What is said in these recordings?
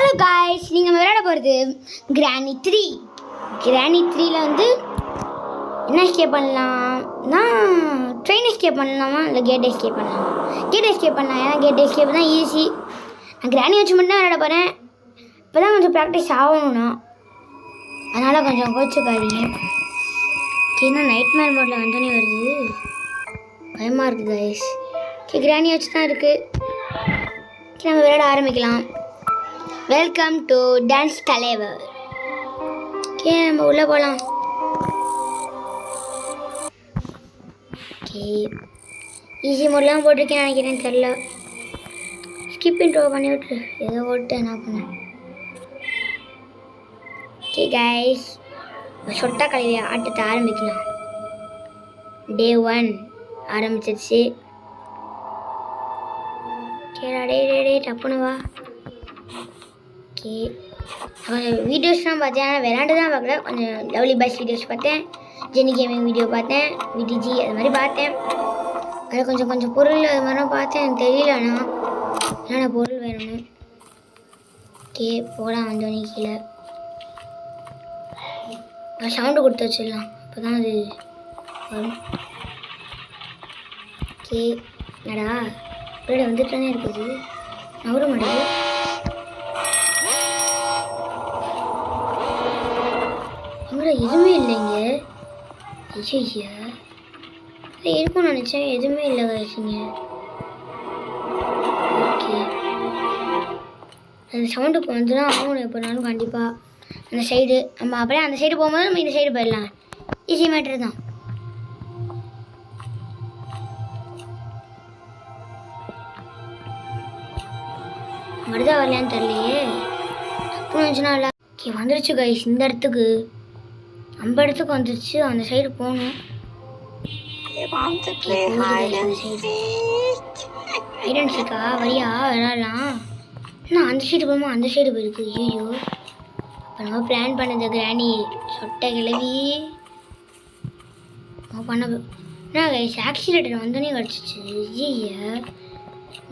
Hello guys, நீங்கள் விளையாட போகிறது கிராணி 3. கிராணி 3ல் வந்து என்ன எஸ்கேப் பண்ணலாம்னா, ட்ரெயின் எஸ்கேப் பண்ணலாமா இல்லை கேட் எஸ்கேப் பண்ணலாமா? கேட் எஸ்கேப் பண்ணலாம், ஏன்னா கேட் எஸ்கேப் தான் ஈஸி. நான் கிராணி வச்சு மட்டும் தான் விளையாட போகிறேன். இப்போ தான் கொஞ்சம் ப்ராக்டிஸ் ஆகணும்னா, அதனால் கொஞ்சம் கோச்சுக்காதீங்க. ஏன்னா நைட் மேர் மோடில் வந்தோடனே வருது, பயமாக இருக்குது காய்ஸ். கிராணி வச்சு தான் இருக்குது. நம்ம விளையாட ஆரம்பிக்கலாம். வெல்கம் டு டான்ஸ் தலைவர். ஓகே, நம்ம உள்ளே போகலாம். ஓகே, ஈஸி மோட்லாம் போட்டிருக்கேன் நினைக்கிறேன், தெரில. ஸ்கிப் இன்ட்ரோ பண்ணி விட்டுரு, ஏதோ ஓட்டு என்ன பண்ணேன். ஓகே கைஸ், சொட்டா கல்வி ஆட்டத்தை ஆரம்பிக்கலாம். டே 1 ஆரம்பிச்சிருச்சு. கேடா டே டப்புன்னு வா. ஓகே, கொஞ்சம் வீடியோஸ்லாம் பார்த்தேன், ஆனால் விளையாண்டு தான் பார்க்கல. கொஞ்சம் லவ்லி பாய்ஸ் வீடியோஸ் பார்த்தேன், ஜெனி கேமிங் வீடியோ பார்த்தேன், விடிஜி அது மாதிரி பார்த்தேன். அதில் கொஞ்சம் பொருள் அது மாதிரிலாம் பார்த்தேன், எனக்கு தெரியல. ஆனால் என்னென்ன பொருள் வேணும்னு. ஓகே, போகலாம். வந்தோடனே கீழே சவுண்டு கொடுத்து வச்சிடலாம், அப்போ தான் அது வரும். ஓகே, என்னடா இப்படி வந்துட்டானே இருக்குது, நவர மாட்டேது. எங்கடா எதுவுமே இல்லைங்க. ஐயா இருக்கும்னு நினச்சேன், எதுவுமே இல்லை வயசுங்க. ஓகே, அந்த சவுண்டு இப்போ வந்துதான் ஆகணும் எப்போனாலும் கண்டிப்பாக. அந்த சைடு நம்ம அப்படியே அந்த சைடு போகும்போது நம்ம இந்த சைடு போயிடலாம். ஈஸி மேட்ரு தான். வருதா வரலையான்னு தெரியலையே. அப்போ வந்துச்சுன்னா இல்லை. ஓகே, வந்துருச்சு கைஸ். இந்த இடத்துக்கு நம்ம இடத்துக்கு வந்துருச்சு. அந்த சைடு போகணும். ஐடன் சீக்கா வரியா விளாடலாம். ஆனால் அந்த சைடு போகுமா, அந்த சைடு போயிருக்கு. ஐயோ, இப்போ நம்ம பிளான் பண்ணது கிராணி சொட்டை கிளவி பண்ண என்ன கைஸ், ஆக்சிலேட்டர் வந்தோடனே கிடச்சிச்சு. ஐயா,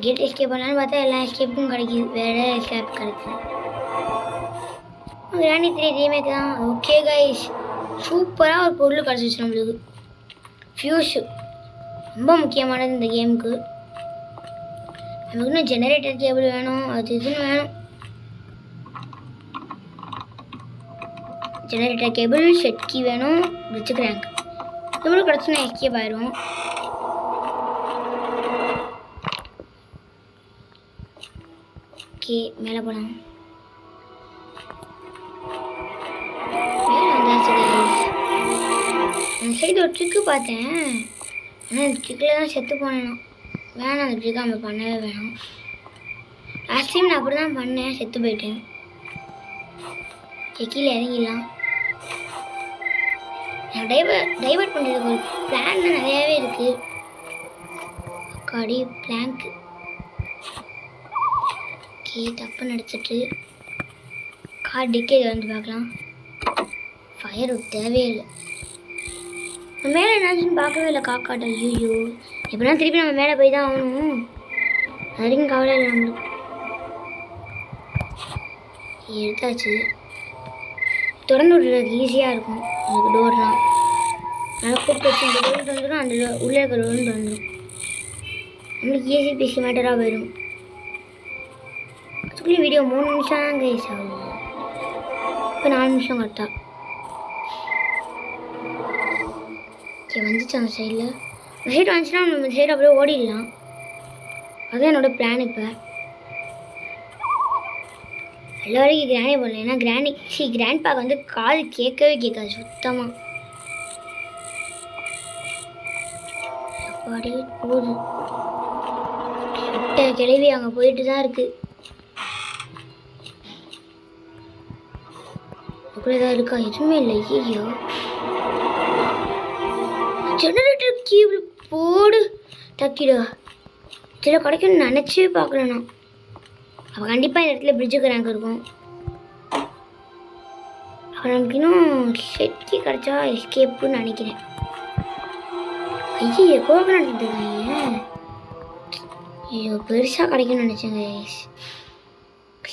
கேட் எஸ்கேப் பண்ணலான்னு பார்த்தா எல்லா எஸ்கேப்பும் கிடைக்கிது, வேறு எஸ்கேப் கிடைக்குது. கிராணி 3 ரீமேக் தான். ஓகே கைஸ், சூப்பராக ஒரு பொருள் கிடச்சிச்சு நம்மளுக்கு. ஃபியூஸு ரொம்ப முக்கியமானது இந்த கேமுக்கு. நமக்கு இன்னும் ஜெனரேட்டர் கேபிள் வேணும், அது இதுன்னு வேணும். ஜெனரேட்டர் கேபிள், செட் கீ வேணும், பிரிட்ஜ் கிராங்க் இவ்வளோ கிடச்சுன்னா எஸ்கேப் ஆயிரும். ஓகே, மேலே போகலாம். மேலே வந்தாச்சு கைஸ். அந்த சைடு ஒரு ட்ரிக்கு பார்த்தேன், ஆனால் அந்த ட்ரிக்கில் தான் செத்து போனேன். வேணாம், அந்த ட்ரிக்கை நம்ம பண்ணவே வேணாம். லாஸ்ட் டைம் நான் அப்படி தான் பண்ணேன், செத்து போயிட்டேன். கீழே இறங்கிடலாம். டைவர்ட் பண்ணுறதுக்கு ஒரு பிளான் தான் நிறையாவே இருக்குது. காடி பிளாங்க். ஓகே, தப்பு நடிச்சிட்டு கார் டிக்கெட் வந்து பார்க்கலாம். ஃபயர் தேவையே இல்லை. மேலே என்னாச்சுன்னு பார்க்கவே இல்லை காக்காட்ட. ஐயோ, எப்படின்னா திருப்பி நம்ம மேலே போய் தான் ஆகணும். அது வரைக்கும் கவலை இல்லை நம்மளுக்கு. எடுத்தாச்சு. திறந்து விடுறதுக்கு ஈஸியாக இருக்கும் எனக்கு டோர்லாம். நல்லா கூப்பிட்டு வச்சு இந்த டோர் வந்துடும், அந்த உள்ளே இருக்கிற டோர் வந்துடும். நம்மளுக்கு ஈஸி பேசி மேட்டராக போயிடும். அதுக்குள்ளே வீடியோ 3 நிமிஷம் தான் கைஸ் ஆகும். இப்போ 4 நிமிஷம் கரெக்டாக. ஓகே, வந்துச்சு அந்த சைடில். அந்த சைடு வந்துச்சுன்னா நம்ம இந்த சைடு அப்படியே ஓடிடலாம். அதுதான் என்னோடய பிளான். இப்போ எல்லா வரைக்கும் கிராணி போடல, ஏன்னா கிராண்ட் பாக் வந்து காது கேட்கவே கேட்காது சுத்தமாக. அப்படியே போகுது சுட்ட கிளவி, அங்கே போயிட்டு தான் இருக்குது. அப்படியே தான் இருக்கா, எதுவுமே இல்லை. ஐயோ, ஜெனரேட்டர் கீபிள் போடு தக்கிடா. இதில் கிடைக்கும்னு நினச்சே பார்க்கலண்ணா. அப்போ கண்டிப்பாக இந்த இடத்துல பிரிட்ஜுக்கு ரேங்க் இருக்கும். அப்போ நமக்கு இன்னும் செட்கி கிடச்சா எஸ்கேப்புன்னு நினைக்கிறேன். ஐயோ, கோகனட் எடுத்துக்காங்க. ஐயோ, பெருசாக கிடைக்கும்னு நினச்சேங்க.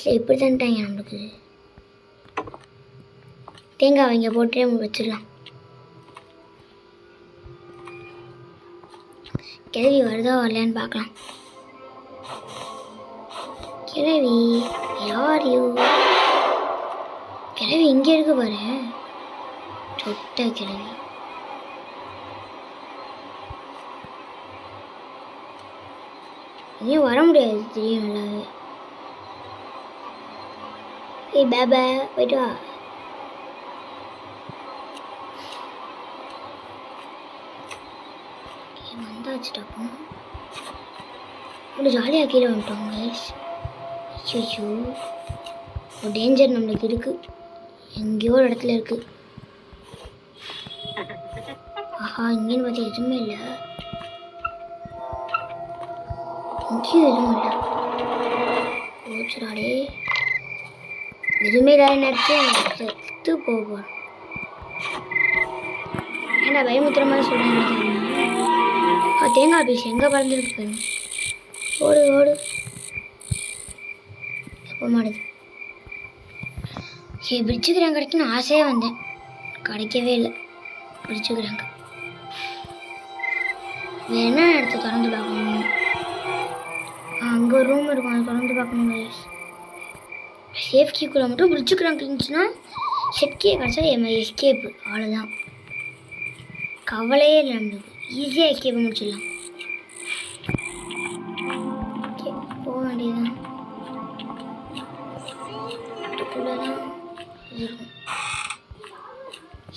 சரி இப்படி தான்ட்டாங்க நம்மளுக்கு. தேங்காய் இங்கே போட்டே வச்சிடலாம். கிழவி வருதா வரலையான்னு பார்க்கலாம். கிழவி யார் யூ? கிழவி இங்கே இருக்கு பாரு. சொட்ட கிழவி. இங்கேயும் வர முடியாது தெரியும் நல்லாவே. ஏய் பேபா போயிட்டு வா. வந்தாச்சுட்டாப்போ ஒரு ஜாலியாக கீழே வந்துட்டோம் கைஸ். ஐயோ ஒரு டேஞ்சர் நம்மளுக்கு இருக்குது. எங்கேயோ ஒரு இடத்துல இருக்குது. ஆஹா இங்கேன்னு பார்த்தா எதுவுமே இல்லை. இங்கேயும் எதுவும் இல்லை. ஓச்சுடாடே எதுவுமே இல்லாத நேரத்தில் செத்து போவோம். ஏன்னா பயமுத்துற மாதிரி சொல்கிறேன். தேங்காய் பீஸ் எங்கே பறந்துருக்கு பாருங்க. ஓடு ஓடு. எப்போ மாடுது. சரி பிரிட்ஜுக்கிறாங்க கிடைக்குன்னு ஆசையாக வந்தேன். கிடைக்கவே இல்லை பிரிட்ஜுக்கிறாங்க. வேணா இடத்த திறந்து பார்க்கணும். அங்கே ஒரு ரூம் இருக்கும், அதை திறந்து பார்க்கணும். சேஃப் கீக்குள்ளே மட்டும் பிரிட்ஜுக்கிறாங்க இருந்துச்சுன்னா செட்கே கிடச்சா எஸ்கேப்பு அவ்வளோதான். கவலையே இல்லை நம்மளுக்கு. ஈஸியாக எஸ்கேப் முடிச்சிடலாம். ஓகே போக வேண்டியதுதான். இதுக்குள்ளதான் இருக்கும்.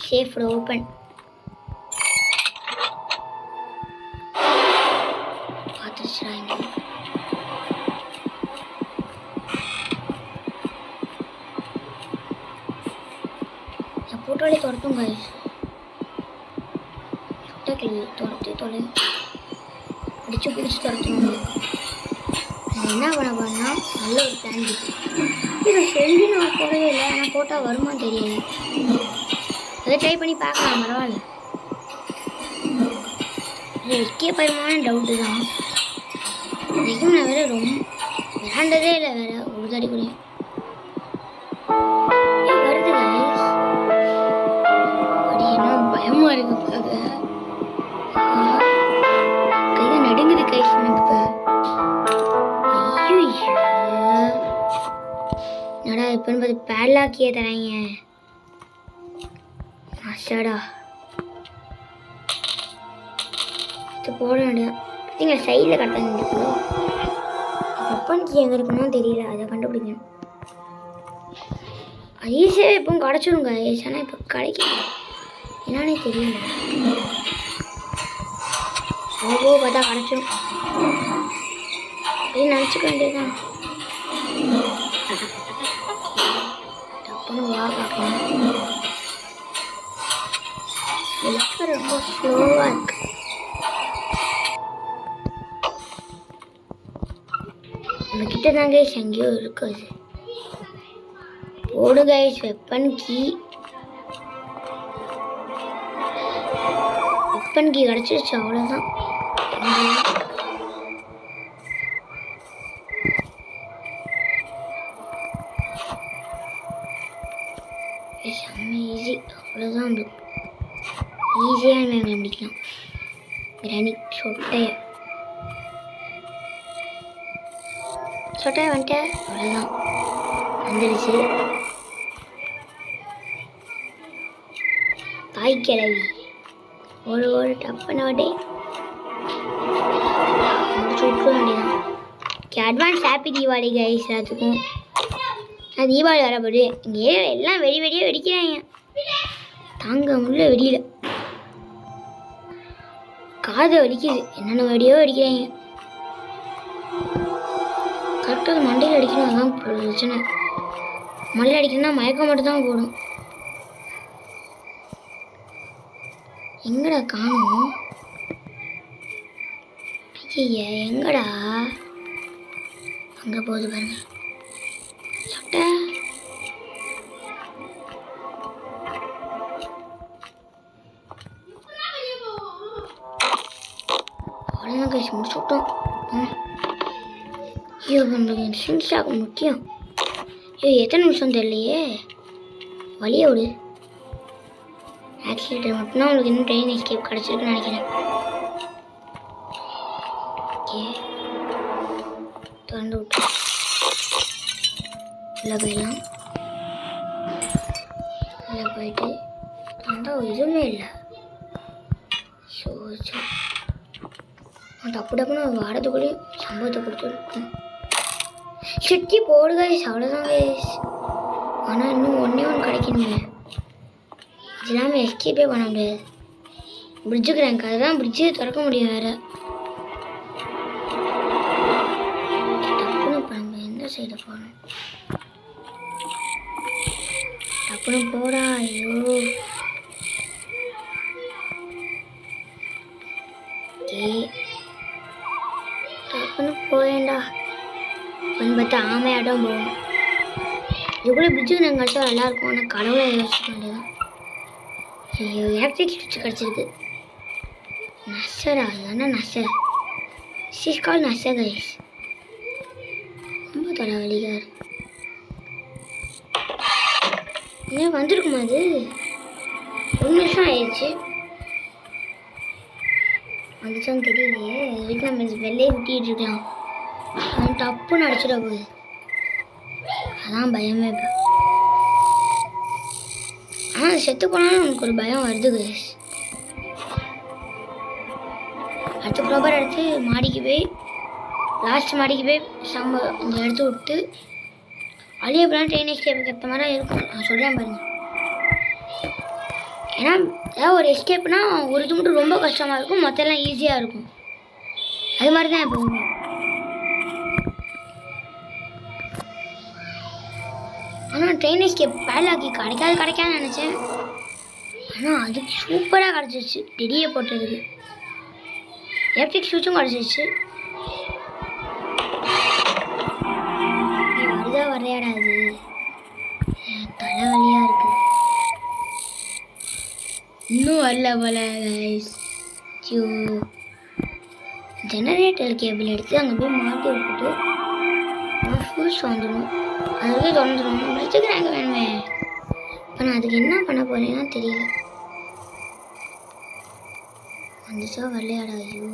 Safe open. பார்த்துருச்சுடா இங்கே. என் போட்டோலே துரத்தும் கைஸ். துரத்தி தொலை பிடிச்சி துரத்தணும். என்ன பண்ண போனா நல்ல ஒரு பிளான் இருக்கு. இது செல்லி நான் போடவே இல்லை. ஆனால் போட்டால் வருமா தெரியல. அதை ட்ரை பண்ணி பார்க்கலாம். பரவாயில்ல. எஸ்கே பருமான டவுட்டு தான். இதுக்கும் நான் வேற ரொம்ப விளாண்டதே இல்லை. வேற ஒரு தடி கூட வருது அப்படி என்ன பயமா இருக்கு. கையில நடுங்குது கைஸ் எனக்கு. என்னடா இப்போன்னு பார்த்து பேட்லாக்கியே தராங்க. அசாடா இது போட வேண்டியதான். பார்த்தீங்களா சைடில் கரெக்டாக இருக்குது. வெப்பன் கீ எங்கே இருக்குன்னு தெரியல. அதை கண்டுபிடிக்கணும். ஈஸியாக இப்போ கிடச்சிருங்க. ஆனால் இப்போ கிடைக்கும் என்னன்னே தெரியல. ஓஹோ பார்த்தா கிடச்சிடும் அப்படின்னு நினச்சிக்க வேண்டியதுதான். டப்புன்னு வா பார்க்கலாம். ரொம்ப ஸ்லோவாக இருக்கு. நம்ம கிட்ட தான் கைஸ் எங்கேயோ இருக்குது. ஓடு guys weapon key. Weapon key கிடச்சிருச்சு அவ்வளோதான். செம்ம ஈஸி. அவ்வளோதான். ஈஸியாக நாங்கள் முடிக்கலாம். கிரானிக் சொட்டையை வந்துட்டேன். அவ்வளோதான் வந்துடுச்சு. தாய் கிழவி ஒரு ஒரு டப்பனோடே முடிச்சு விட்டுற வேண்டியதான். Okay advance happy Deepavali guys எல்லாத்துக்கும். தீபாவளி வரப்போது இங்கே ஏரியாவில் எல்லாம் வெடியாக வெடிக்கிறாங்க. தாங்க முடியல வெடியில். காது வலிக்குது. என்னென்ன வெடியோ வெடிக்கிறாங்க. கரெக்டாக மண்டையில் அடிக்கணும். அதுதான் பிரச்சனை. மண்டையில் அடிக்கணும்னா மயக்கம் மட்டும்தான் போடும். எங்கடா காணும்? ஐயா எங்கடா? அங்கே போகுது பாருங்க சொட்டை. அவ்வளோதான் கைஸ் முடிச்சு விட்டோம். ஐயோ நம்மளுக்கு சின்சாக முக்கியம். ஏய் எத்தனை நிமிஷம் தெரியலையே. வழியை விடு. ஆக்சிலேட்டர் மட்டும்தான் உங்களுக்கு இன்னும் ட்ரெயின் எஸ்கேப் கிடச்சிருக்குன்னு நினைக்கிறேன். ஓகே திறந்து விட்டு உள்ளே போயிடலாம். உள்ளே போயிட்டு திறந்தால் எதுவுமே இல்லை. ஸோ டப்பு டப்புன்னு வாரத்துக்குள்ளேயும் சம்பவத்தை கொடுத்துருக்கேன். சுற்றி போடுங்க அவ்வளோதான் கைஸ். ஆனால் இன்னும் ஒன்றே ஒன்று கிடைக்கணுங்க. இது இல்லாமல் எஸ்கேப்பே பண்ண முடியாது. பிரிட்ஜுக்கு ரேங்க் அதுதான் பிரிட்ஜு திறக்க முடியும் வேறு. டப்புன்னு இப்போ நம்ம எந்த சைடு போகணும்? டப்புன்னு போடா. ஐயோ ஓகே டப்புன்னு போயேண்டா. வந்து பார்த்தா ஆமையாட்டம் போகும். இது கூட பிரிட்ஜுக்கு நாங்கள் கிடச்சா நல்லாயிருக்கும். ஆனால் கடவுளை யோசிக்க வேண்டியதான். ஐயோ எலக்ட்ரிக் சுவிட்ச் கிடச்சிருக்கு. நசரா இல்லைன்னா நசர் சிஸ்கால் நசர் கைஸ். ரொம்ப தலைவலிக்கார். ஏன் வந்திருக்குமா அது? 1 நிமிஷம் ஆயிடுச்சு. வந்துச்சான்னு தெரியலையே. வீட்டில் நம்ம வெளியே விட்டிகிட்டு இருக்கலாம். டப்புன்னு அடிச்சிட போகுது. அதான் பயமே. இப்போ ஆனால் செத்து போனாலும் நமக்கு ஒரு பயம் வருது கைஸ். அடுத்த ப்ராப்பர் எடுத்து மாடிக்கு போய் லாஸ்ட் மாடிக்கு போய் இந்த எடுத்து விட்டு அழிய போனால் ட்ரெயின் எஸ்கேப்புக்கு ஏற்ற மாதிரி இருக்கும். நான் சொல்கிறேன் பாருங்க. ஏன்னா ஏதாவது ஒரு எஸ்கேப்னா ஒரு இது மட்டும் ரொம்ப கஷ்டமாக இருக்கும், மற்றெல்லாம் ஈஸியாக இருக்கும். அது மாதிரி தான் எப்போவுமே. ஆனால் ட்ரெயின் எஸ்கேப் பேலாக்கி கிடைக்காதுன்னு நினச்சேன். ஆனால் அதுக்கு சூப்பராக கிடச்சிருச்சு. டெடியை போட்டதுக்கு எலக்ட்ரிக் ஸ்விட்சும் கிடச்சிருச்சு. வருதா வரையாடா அது? தலைவலியாக இருக்குது. இன்னும் வரல போல கைஸ். ஜெனரேட்டர் கேபிள் எடுத்து அங்கே போய் மாட்டி விட்டுட்டு ஃபியூஸ் வந்துடும். அதுவே தொடர்ந்துடும். பிரிட்ஜுக்கு நாங்கள் வேணுமே. இப்போ நான் அதுக்கு என்ன பண்ண போறேன்னா தெரியல. வந்துச்சா வரலையாடா? ஐயோ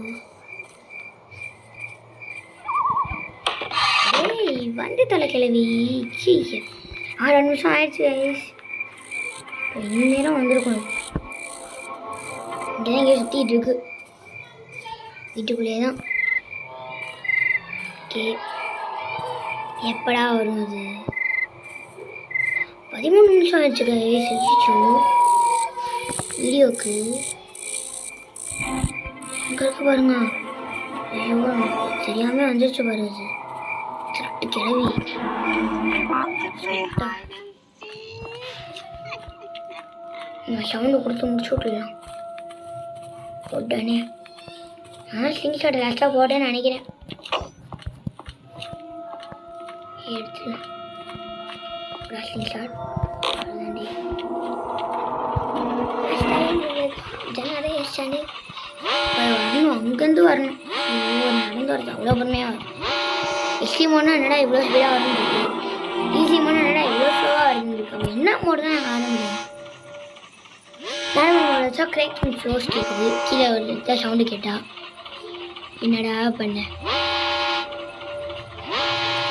ஏய் வந்து தலை கிளவி. 6 நிமிஷம் ஆயிடுச்சு கைஸ். இப்போ இந்நேரம் வந்திருக்கணும். இங்கே தான் இங்கே சுற்றிட்டு இருக்கு. வீட்டுக்குள்ளேயே தான். ஓகே எப்படா வரும் அது? 13 நிமிஷம் ஆயிடுச்சு கைஸ். வீடியோக்கு இங்கே இருக்கு பாருங்க. ஐயோ தெரியாமல் வந்துருச்சு பாரு. அது திருட்டு கிளவி. சவுண்டு கொடுத்து முடிச்சு விட்டுலாம் உடனே. ஆனால் ஸ்லிங்ஷாட் லாஸ்ட்டாக போட்டேன்னு நினைக்கிறேன். எடுத்துலாம் ஸ்லிங்ஷாட். அதுதாண்டி ஜனாதே எஸ்டாண்டு வரணும். அங்கேருந்து வரணும். நடந்து வரது அவ்வளோ பொறுமையாக வரும். எஸ்டி மோட்னா என்னடா இவ்வளோ ஸ்பீடாக வரணும். ஈஸி மோட்னா என்னடா இவ்வளோ ஸ்லோவாக வருதுன்னு. என்ன மோடு தான் நாங்கள் ஆட முடியும். நார்மல் மோட் வச்சா கிரேக் பண்ணி ஃப்ளோர்ஸ் கேட்குது. கீழே ஒரு சவுண்டு கேட்டா என்னடா பண்ண.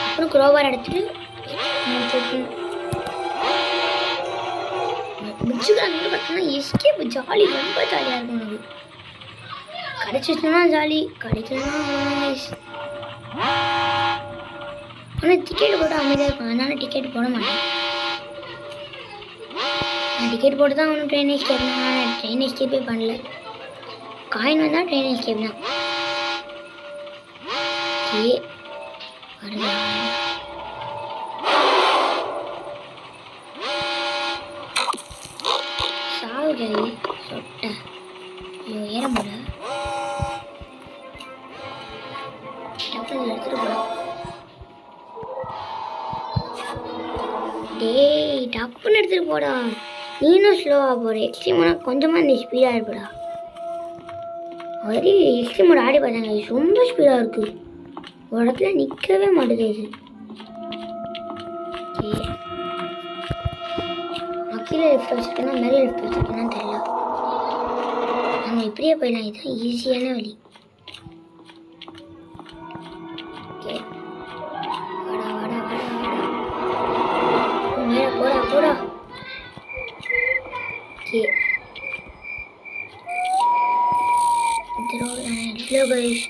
அப்புறம் குரோபார் எடுத்துட்டு முடிச்சுக்கிறாங்க. பார்த்தோன்னா எஸ்கேப் ஜாலி. ரொம்ப ஜாலியாக இருக்கும். உனக்கு கிடச்சிச்சுன்னா ஜாலி, கிடைக்கலன்னா ஆனால் டிக்கெட் போட்டு அமைதியாக இருக்கும். அதனால டிக்கெட் போட மாட்டேன். நான் டிக்கெட் போட்டு தான் ஒன்றும் ட்ரெயின் எஸ்கேப். நான் ட்ரெயின் எஸ்கேப்பே பண்ணல. காயின் வந்தால் ட்ரெயின் எஸ்கேப் தான். ஓகே வருதா? சாவுகள் சொட்ட. ஐயோ ஏற முடியல. எடுத்துட்டு போகலாம். டேய் டப்புன்னு எடுத்துகிட்டு போடா. நீனும் ஸ்லோவாக போகிற. எக்ஸ்ட்ரீமோட கொஞ்சமாக நீ ஸ்பீடாக இருப்படா. ஆல்ரெடி எக்ஸ்ட்ரீமோட ஆடி பார்த்தாங்க. ரொம்ப ஸ்பீடாக இருக்குது. ஒரு இடத்துல நிற்கவே மாட்டேங்குது. நான் கீழே லிஃப்ட் வச்சுருக்கேன்னா மேலே லிஃப்ட் வச்சுருக்கேன்னு தெரியல. நம்ம இப்படியே போயிடலாம். இதுதான் ஈஸியான வழி. ஓகே வாடா வாடா வாடா வாடா மேலே போடா போடா. ஓகே இல்லை கைஸ்,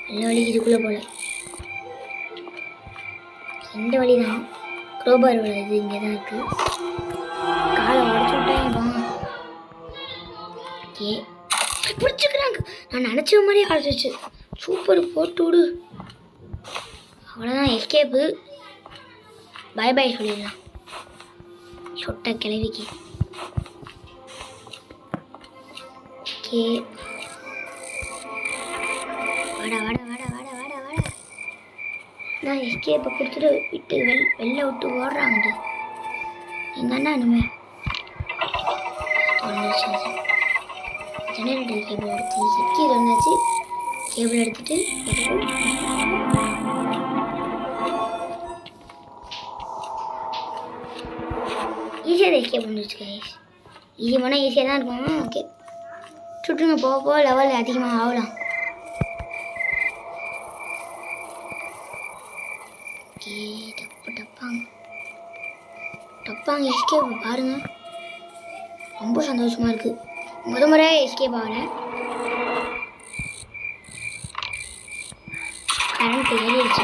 எல்லா வழி இதுக்குள்ளே போல. இந்த வழி தான் க்ரோபார் இது இங்கே தான் இருக்குது. காலை உடச்சு விட்டாங்க. ஓகே பிடிச்சிக்கிறாங்க. நான் நினச்ச மாதிரியே அழைச்சிச்சு. சூப்பர், போட்டு விடு. அவ்வளோதான், எஸ்கேப்பு. பை பை சொல்லிடலாம் சொட்ட கிளவிக்கு. ஓகே வாடா வாடா வாடா வாடா வாடா வாடா. நான் எஸ்கேப்பை கொடுத்துட்டு விட்டு வெளில விட்டு ஓடுறாங்க. எங்கள் அண்ணா இனிமேல் ஜெனரேட்டர் கேபிள் எடுத்து சக்கி வந்துச்சு. கேபிள் எடுத்துட்டு ஈஸியாக எஸ்கேப் வந்துருச்சு கைஸ். ஈஸி பண்ணால் ஈஸியாக தான் இருக்கும். ஓகே சுட்டுங்க, போக போக லெவல் அதிகமாக ஆகலாம். ஓகே டப்பாங்க எஸ்கேப் பாருங்கள். ரொம்ப சந்தோஷமாக இருக்குது. முறையாக எஸ்கேப் ஆகிறேன். கரண்ட் ஏறிடுச்சு.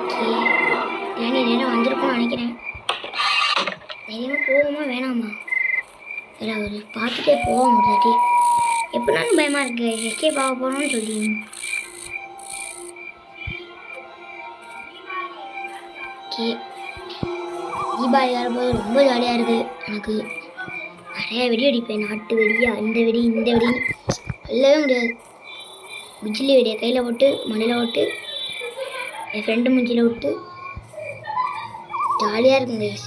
ஓகே நேரம் வந்திருக்கும்னு நினைக்கிறேன். தைரியமாக போகுமா வேணாமா? இல்லை ஒரு பார்த்துட்டே போக முடியாட்டி எப்படினாலும் பயமாக இருக்குது. எஸ்கேப் ஆக போகிறோம்னு சொல்லி. ஓகே தீபாவளி வரும்போது ரொம்ப ஜாலியாக இருக்குது. எனக்கு நிறையா வெடி அடிப்பேன். நாட்டு வெடியா, இந்த வெடி இந்த வெடின்னு சொல்லவே முடியாது. பிஜிலி வெடியை கையில் போட்டு மண்ணில் போட்டு என் ஃப்ரெண்டு மூஞ்சியில் விட்டு ஜாலியாக இருக்கும் கைஸ்.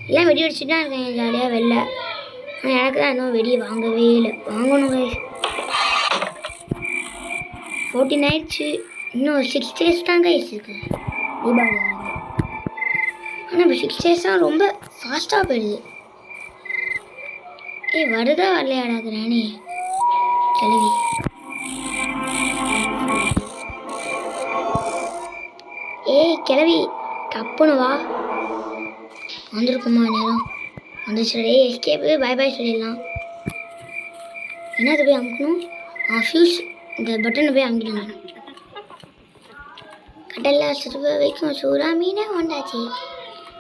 எல்லாம் வெடி அடிச்சுட்டு தான் இருக்கேன் ஜாலியாக வெளில. ஆனால் எனக்கு தான் இன்னும் வெடியை வாங்கவே இல்லை. வாங்கணும் கைஸ். 14 ஆயிடுச்சு. இன்னும் 6 days தான் கைஸ் இருக்குது தீபாவளி. ஆனால் இப்போ 6 days தான் ரொம்ப ஃபாஸ்ட்டாக போயிடுது. வருதா வரலையாடா கிராணி கிளவி. கிளவி டப்புன்னு வா. வந்துருக்குமா நேரம் வந்துச்சு. எஸ்கேப்பு பை பை சொல்லிடலாம். என்னது போய் அமுக்கணும்? ஃபியூஸ் இந்த பட்டனை போய் அமுக்கிடணும். கடலில் சுருவ வைக்கும் சூறா மீனை வந்தாச்சு.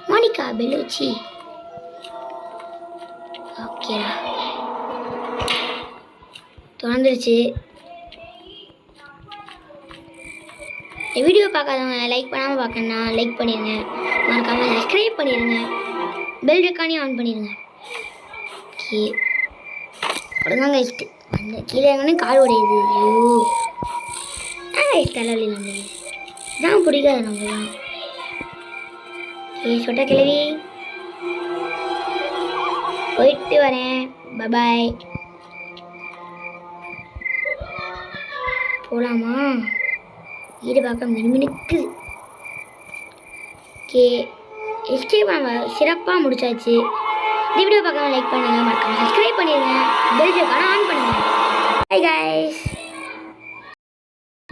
மோனிகா பெலூச்சி. ஓகேடா தொடர்ந்துருச்சு. வீடியோ பார்க்காதவங்க லைக் பண்ணாமல் பார்க்கணுன்னா லைக் பண்ணிடுங்க. மறக்காமல் சப்ஸ்கிரைப் பண்ணிடுங்க. பெல் ஐக்கானையும் ஆன் பண்ணிடுங்க. ஓகே அவ்வளோதாங்க இஷ்டு. அந்த கீழே எங்கன்னு கால் உடையுது. ஐயோ தலைவலி நம்ம இதான் பிடிக்காது நம்ம தான். சொட்ட கிளவி போயிட்டு வரேன். பபாய். போகலாமா? வீடு பார்க்க மினுமினுக்குது. ஓகே எஸ்கேப் நம்ம சிறப்பாக முடிச்சாச்சு. இந்த வீடியோ பார்க்க லைக் பண்ணுங்கள். மறக்காம சப்ஸ்கிரைப் பண்ணிடுங்க. பெல் ஐக்கானை ஆன் பண்ணுங்கள். Bye guys.